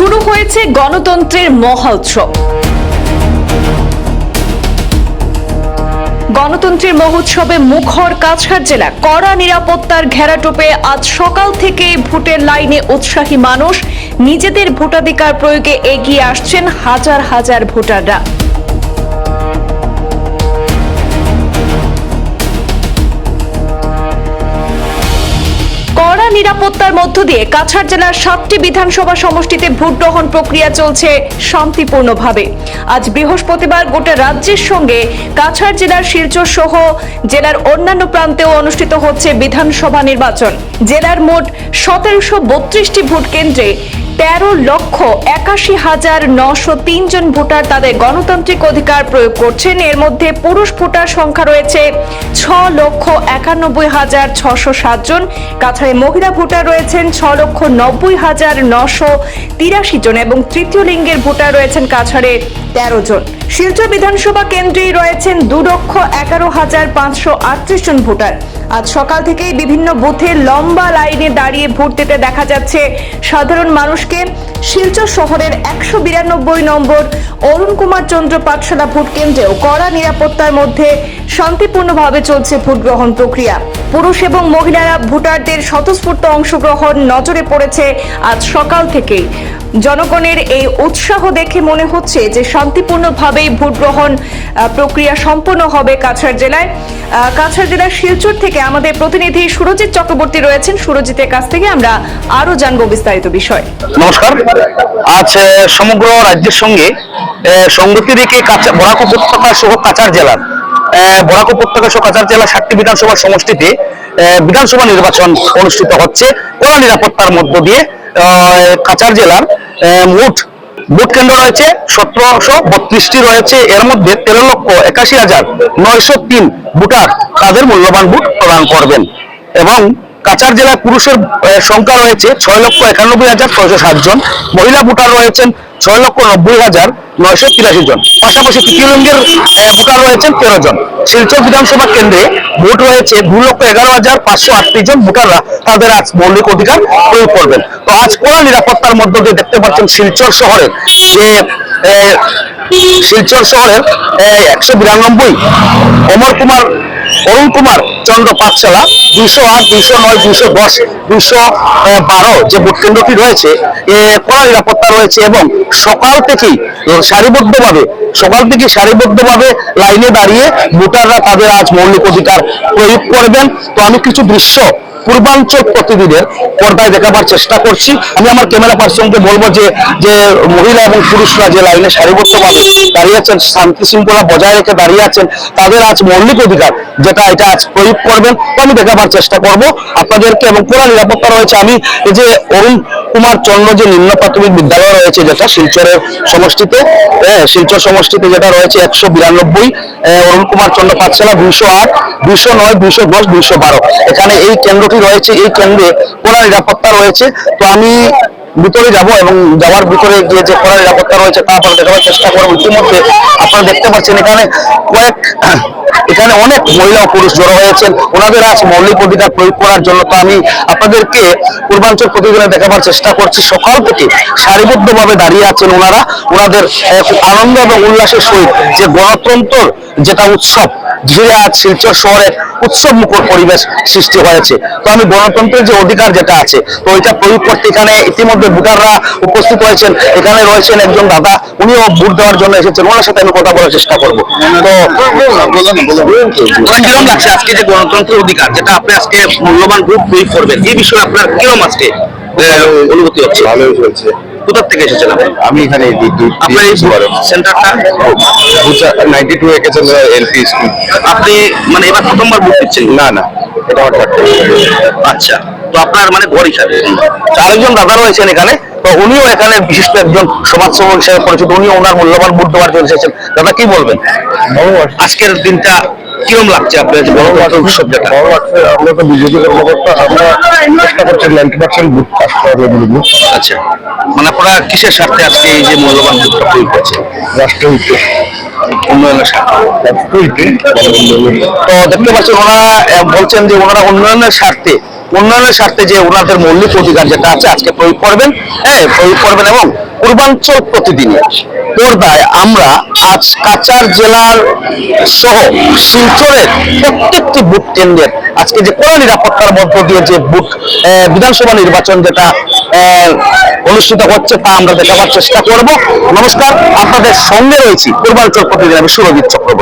শুরু হয়েছে গণতন্ত্রের মহা উৎসব। গণতন্ত্রের মহোৎসবে মুখর কাছাড় জেলা। কড়া নিরাপত্তার ঘেরাটোপে আজ সকাল থেকে ভোটের লাইনে উৎসাহী মানুষ। নিজেদের ভোটাধিকার প্রয়োগে এগিয়ে আসছেন হাজার হাজার ভোটাররা। কড়া নিরাপত্তার মধ্য দিয়ে কাছাড় জেলার 7টি বিধানসভা সমষ্টিতে ভোট গ্রহণ প্রক্রিয়া চলছে শান্তিপূর্ণভাবে। আজ বৃহস্পতিবার গোটা রাজ্যের সঙ্গে কাছাড় জেলার শিলচর সহ জেলার অন্যান্য প্রান্তেও অনুষ্ঠিত হচ্ছে বিধানসভা নির্বাচন। জেলার মোট 1732টি ভোট কেন্দ্রে 13,81,903 জন ভোটার তাদের গণতান্ত্রিক অধিকার প্রয়োগ করছেন। এর মধ্যে পুরুষ ভোটার সংখ্যা রয়েছে 6,91,607 জন। কাছাড়ে মহিলা ভোটার রয়েছেন 6,90,983 জন এবং তৃতীয় লিঙ্গের ভোটার রয়েছেন কাছাড়ে 13 জন। শিলচর বিধানসভা কেন্দ্রেই রয়েছেন 2,11,538 জন ভোটার। আজ সকাল থেকেই বিভিন্ন বুথে লম্বা লাইনে দাঁড়িয়ে ভোট দিতে দেখা যাচ্ছে সাধারণ মানুষকে। শিলচর শহরের 192 নম্বর অরুণ কুমার চন্দ্র পাঠশালা ভোট কেন্দ্রেও কড়া নিরাপত্তার মধ্যে শান্তিপূর্ণভাবে চলছে ভোট গ্রহণ প্রক্রিয়া। পুরুষ এবং মহিলারা ভোটারদের স্বতঃস্ফূর্ত অংশগ্রহণ নজরে পড়েছে আজ সকাল থেকেই। জনগণের এই উৎসাহ দেখে মনে হচ্ছে যে শান্তিপূর্ণভাবেই ভোট গ্রহণ প্রক্রিয়া সম্পন্ন হবে কাছাড় জেলায়। কাছাড় জেলার শিলচর থেকে আমাদের প্রতিনিধি সুরজিৎ চক্রবর্তী রয়েছেন। সুরজিতের কাছ থেকে আমরা আরো জানবো বিস্তারিত বিষয়। নমস্কার। আজ সমগ্র রাজ্যের সঙ্গে সংগতি রেখে বরাক উপত্যকা সহ কাছাড় জেলার 7টি বিধানসভা সমষ্টিতে বিধানসভা নির্বাচন অনুষ্ঠিত হচ্ছে কড়া নিরাপত্তার মধ্য দিয়ে। কাছাড় জেলার মোট ভোট কেন্দ্র রয়েছে 1732টি রয়েছে। এর মধ্যে 13,81,903 ভোটার তাদের মূল্যবান ভোট প্রদান করবেন এবং কাছাড় জেলার পুরুষের সংখ্যা রয়েছে 6,91,607 জন। মহিলা ভোটার রয়েছেন 6,90,983 জন। পাশাপাশি তৃতীয় লিঙ্গের ভোটার রয়েছেন 13 জন। শিলচর বিধানসভা কেন্দ্রে ভোট রয়েছে 2,11,538 জন ভোটাররা তাদের আজ মৌলিক অধিকার প্রয়োগ করবেন। তো আজ কড়া নিরাপত্তার মধ্য দিয়ে দেখতে পাচ্ছেন শিলচর শহরের 192 অরুণ কুমার চন্দ্র পাঠশালা 208, 209, 210, 212 যে ভোট কেন্দ্রটি রয়েছে কড়া নিরাপত্তা রয়েছে এবং সকাল থেকেই সারিবদ্ধভাবে লাইনে দাঁড়িয়ে ভোটাররা তাদের আজ মৌলিক অধিকার প্রয়োগ করবেন। তো আমি কিছু দৃশ্য পূর্বাঞ্চল প্রতিদিনের পর্দায় দেখাবার চেষ্টা করছি। আমি আমার ক্যামেরা পার্সনকে বলবো যে মহিলা এবং পুরুষরা যে লাইনে সারিবদ্ধভাবে দাঁড়িয়ে আছেন, শান্তি শৃঙ্খলা বজায় রেখে দাঁড়িয়ে আছেন, তাদের আজ মৌলিক অধিকার এটা আজ প্রয়োগ করবেন। তো আমি দেখাবার চেষ্টা করব আপনাদেরকে এবং পুরো নিরাপত্তা রয়েছে। আমি এই যে অরুণ কুমার চন্দ্র যে নিম্ন প্রাথমিক বিদ্যালয় রয়েছে যেটা শিলচর সমষ্টিতে যেটা রয়েছে 192 অরুণ কুমার চন্দ্র পাঠশালা 208, 209, 210, 212 এখানে এই কেন্দ্রটি রয়েছে। এই কেন্দ্রে পুরো নিরাপত্তা রয়েছে। তো আমি ভিতরে যাব এবং যাওয়ার ভিতরে গিয়ে যে কড়া নিরাপত্তা রয়েছে তা আপনারা দেখাবার চেষ্টা করবো। ইতিমধ্যে আপনারা দেখতে পাচ্ছেন এখানে অনেক মহিলা ও পুরুষ জড়ো হয়েছেন ওনাদের আজ মৌলিক অধিকার প্রয়োগ করার জন্য। তো আমি আপনাদেরকে পূর্বাঞ্চল প্রতিদিনে দেখাবার চেষ্টা করছি। সকাল থেকে সারিবদ্ধভাবে দাঁড়িয়ে আছেন ওনাদের খুব আনন্দ এবং উল্লাসের সহিত যে গণতন্ত্র যেটা উৎসব ঘিরে আজ শিলচর শহরে উৎসব মুখর পরিবেশ সৃষ্টি হয়েছে। তো আমি গণতন্ত্রের যে অধিকার যেটা আছে তো এটা প্রয়োগ করতে এখানে ইতিমধ্যে ভোটাররা উপস্থিত হয়েছেন। এখানে রয়েছেন একজন দাদা, উনিও ভোট দেওয়ার জন্য এসেছেন। ওনার সাথে আমি কথা বলার চেষ্টা করবো। তো কিরকম লাগছে আজকে যে গণতন্ত্রের অধিকার যেটা আপনি আজকে মূল্যবান ভোট প্রয়োগ করবেন, এই বিষয়ে আপনার কিরকম আজকে অনুভূতি হচ্ছে? ভালোই চলছে। কোথা থেকে এসেছেন আমি এখানে আপনার এই সেন্টারটা 92 একেচন্দ্র এলপি স্কুল। আপনি মানে এবার প্রথমবার ভোট দিচ্ছেন? না, এটা আমার আচ্ছা, তো আপনার মানে ঘর হিসাবে আরেকজন দাদা রয়েছেন এখানে। তো উনিও এখানে বিশিষ্ট একজন সমাজসেবক হিসেবে পরিচিত। উনিও ওনার মূল্যবান ভোট দেওয়ার জন্য এসেছেন। দাদা কি বলবেন আজকের দিনটা কিরকম লাগছে আপনার গণতন্ত্র উৎসব যেটা? আমরা তো বিজেপি কর্মকর্তা, আমরা চেষ্টা করছি 90% বুথ পাস করার জন্য। আচ্ছা, মানে আপনারা কিসের স্বার্থে আজকে এই যে মূল্যবান ভোটটা প্রয়োগ করছে? রাষ্ট্রহিতে, উন্নয়নের স্বার্থে। তো দেখতে পাচ্ছেন ওনারা বলছেন যে ওনারা উন্নয়নের স্বার্থে যে ওনাদের মৌলিক অধিকার যেটা আছে আজকে প্রয়োগ করবেন এবং পূর্বাঞ্চল প্রতিদিনে পর্দায় আমরা আজ কাছাড় জেলার সহ শিলচরের প্রত্যেকটি বুথ কেন্দ্রের আজকে যে কড়া নিরাপত্তার মধ্য দিয়ে যে বুথ বিধানসভা নির্বাচন যেটা অনুষ্ঠিত হচ্ছে তা আমরা দেখাবার চেষ্টা করব। নমস্কার, আপনাদের সঙ্গে রয়েছি পূর্বাঞ্চল প্রতিদিন, আমি সুরজিৎ চক্রবর্তী।